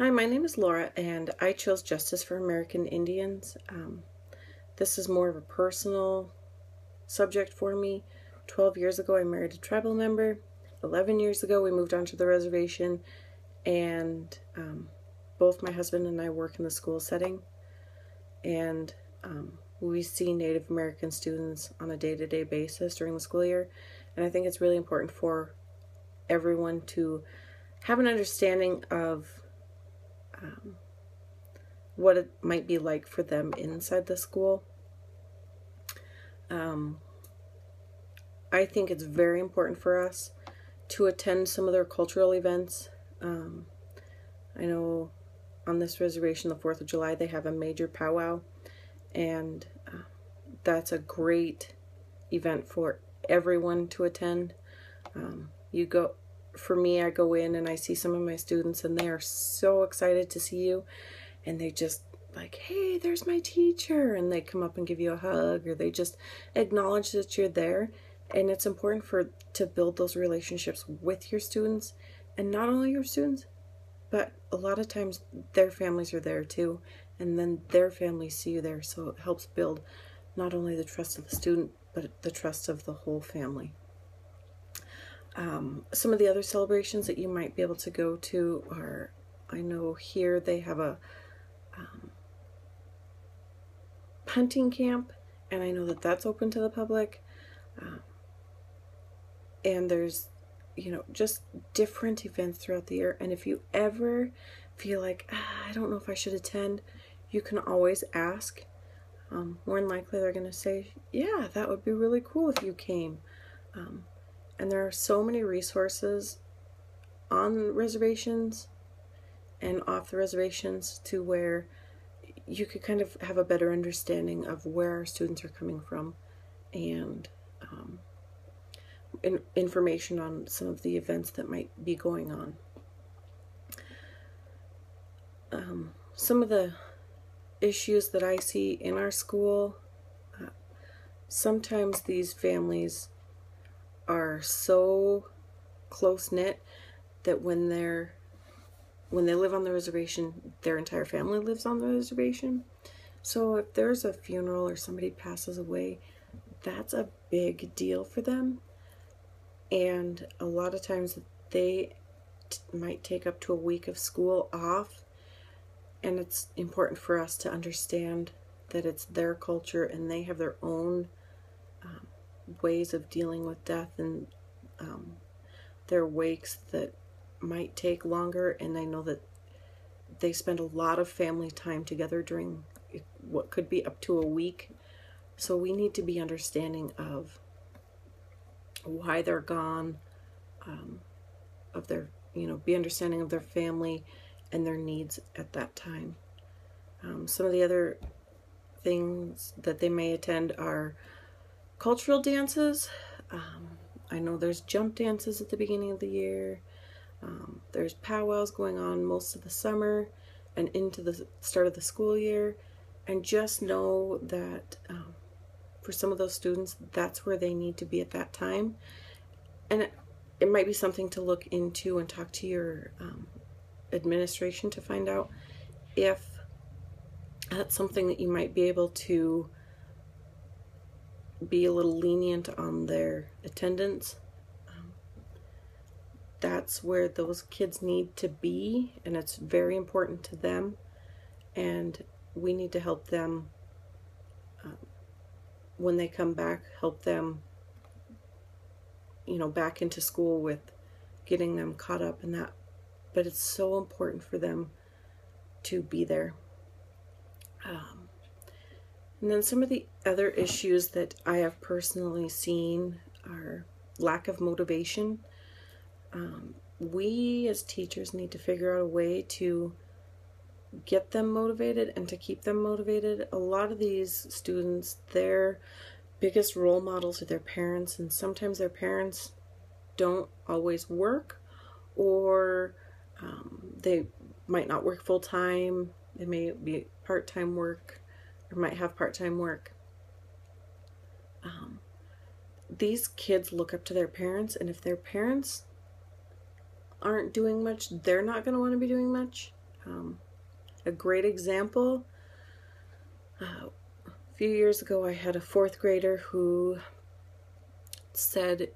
Hi, my name is Laura, and I chose Justice for American Indians. This is more of a personal subject for me. 12 years ago, I married a tribal member. 11 years ago, we moved onto the reservation, and both my husband and I work in the school setting, and we see Native American students on a day-to-day basis during the school year, and I think it's really important for everyone to have an understanding of what it might be like for them inside the school. I think it's very important for us to attend some of their cultural events. I know on this reservation, the 4th of July, they have a major powwow, and that's a great event for everyone to attend. For me, I go in and I see some of my students, and they are so excited to see you, and they just like, hey, there's my teacher, and they come up and give you a hug, or they just acknowledge that you're there. And it's important to build those relationships with your students, and not only your students, but a lot of times their families are there too, and then their families see you there, so it helps build not only the trust of the student, but the trust of the whole family. Some of the other celebrations that you might be able to go to are, I know here they have a hunting camp, and I know that that's open to the public. And there's, just different events throughout the year. And if you ever feel like, I don't know if I should attend, you can always ask. More than likely they're going to say, yeah, that would be really cool if you came. And there are so many resources on reservations and off the reservations to where you could kind of have a better understanding of where our students are coming from, and information on some of the events that might be going on. Some of the issues that I see in our school, sometimes these families are so close-knit that when they live on the reservation, their entire family lives on the reservation. So if there's a funeral or somebody passes away, that's a big deal for them. And a lot of times they might take up to a week of school off. And it's important for us to understand that it's their culture and they have their own ways of dealing with death, and their wakes that might take longer. And I know that they spend a lot of family time together during what could be up to a week. So we need to be understanding of why they're gone, be understanding of their family and their needs at that time. Some of the other things that they may attend are cultural dances. I know there's jump dances at the beginning of the year. There's powwows going on most of the summer and into the start of the school year. And just know that for some of those students, that's where they need to be at that time. And it might be something to look into and talk to your administration to find out if that's something that you might be able to be a little lenient on their attendance. That's where those kids need to be, and it's very important to them, and we need to help them when they come back, help them back into school with getting them caught up in that. But it's so important for them to be there. And then some of the other issues that I have personally seen are lack of motivation. We as teachers need to figure out a way to get them motivated and to keep them motivated. A lot of these students, their biggest role models are their parents, and sometimes their parents don't always work, or they might not work full-time. It may be part-time work, or might have part-time work. These kids look up to their parents, and if their parents aren't doing much, they're not going to want to be doing much. A great example, a few years ago I had a 4th grader who said,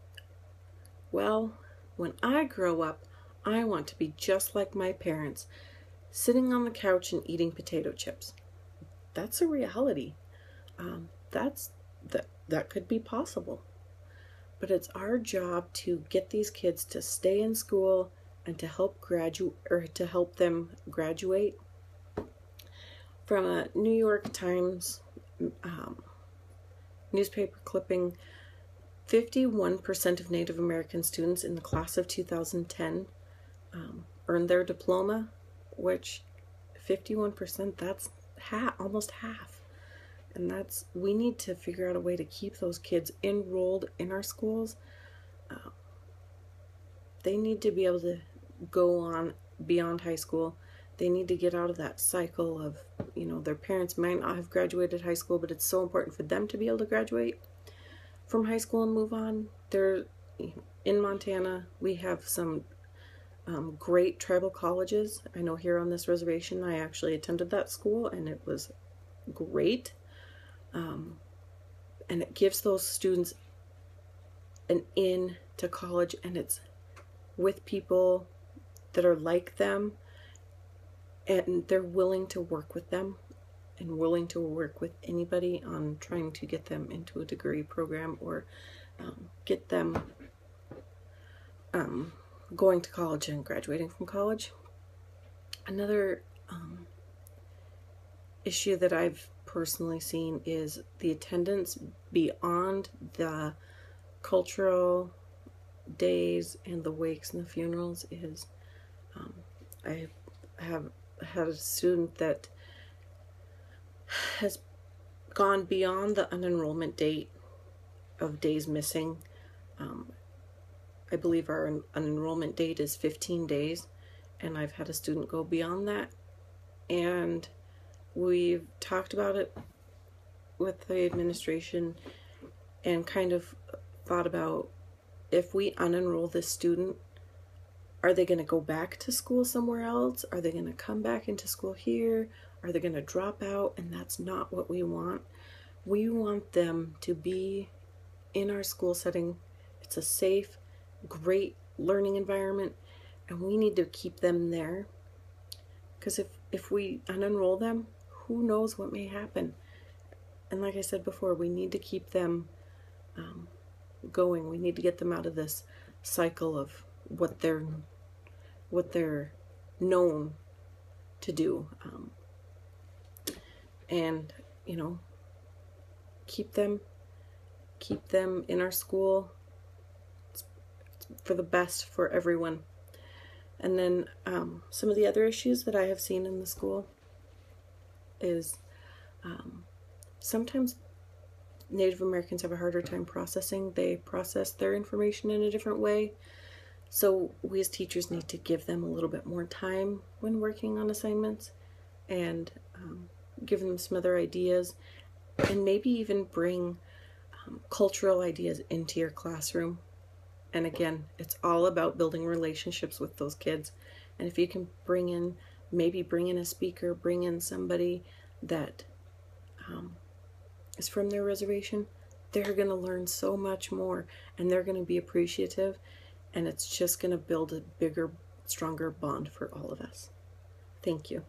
well, when I grow up, I want to be just like my parents, sitting on the couch and eating potato chips. That's a reality. That could be possible. But it's our job to get these kids to stay in school and to help them graduate. From a New York Times newspaper clipping, 51% of Native American students in the class of 2010 earned their diploma, which 51%, that's almost half. And we need to figure out a way to keep those kids enrolled in our schools. They need to be able to go on beyond high school. They need to get out of that cycle of, their parents might not have graduated high school, but it's so important for them to be able to graduate from high school and move on. In Montana, we have some great tribal colleges. I know here on this reservation, I actually attended that school, and it was great. And it gives those students an in to college, and it's with people that are like them, and they're willing to work with them and willing to work with anybody on trying to get them into a degree program or get them going to college and graduating from college. Another issue that I've personally seen is the attendance beyond the cultural days and the wakes and the funerals. I have had a student that has gone beyond the unenrollment date of days missing. I believe our unenrollment date is 15 days, and I've had a student go beyond that, and we've talked about it with the administration and kind of thought about, if we unenroll this student, are they going to go back to school somewhere else? Are they going to come back into school here? Are they going to drop out? And that's not what we want. We want them to be in our school setting. It's a safe, great learning environment, and we need to keep them there. Because if we unenroll them, who knows what may happen? And like I said before, we need to keep them going. We need to get them out of this cycle of what they're known to do, and keep them in our school. It's for the best for everyone. And then some of the other issues that I have seen in the school is sometimes Native Americans have a harder time processing. They process their information in a different way. So we as teachers need to give them a little bit more time when working on assignments, and give them some other ideas, and maybe even bring cultural ideas into your classroom. And again, it's all about building relationships with those kids. And if you can bring in a speaker, bring in somebody that is from their reservation, they're going to learn so much more, and they're going to be appreciative, and it's just going to build a bigger, stronger bond for all of us. Thank you.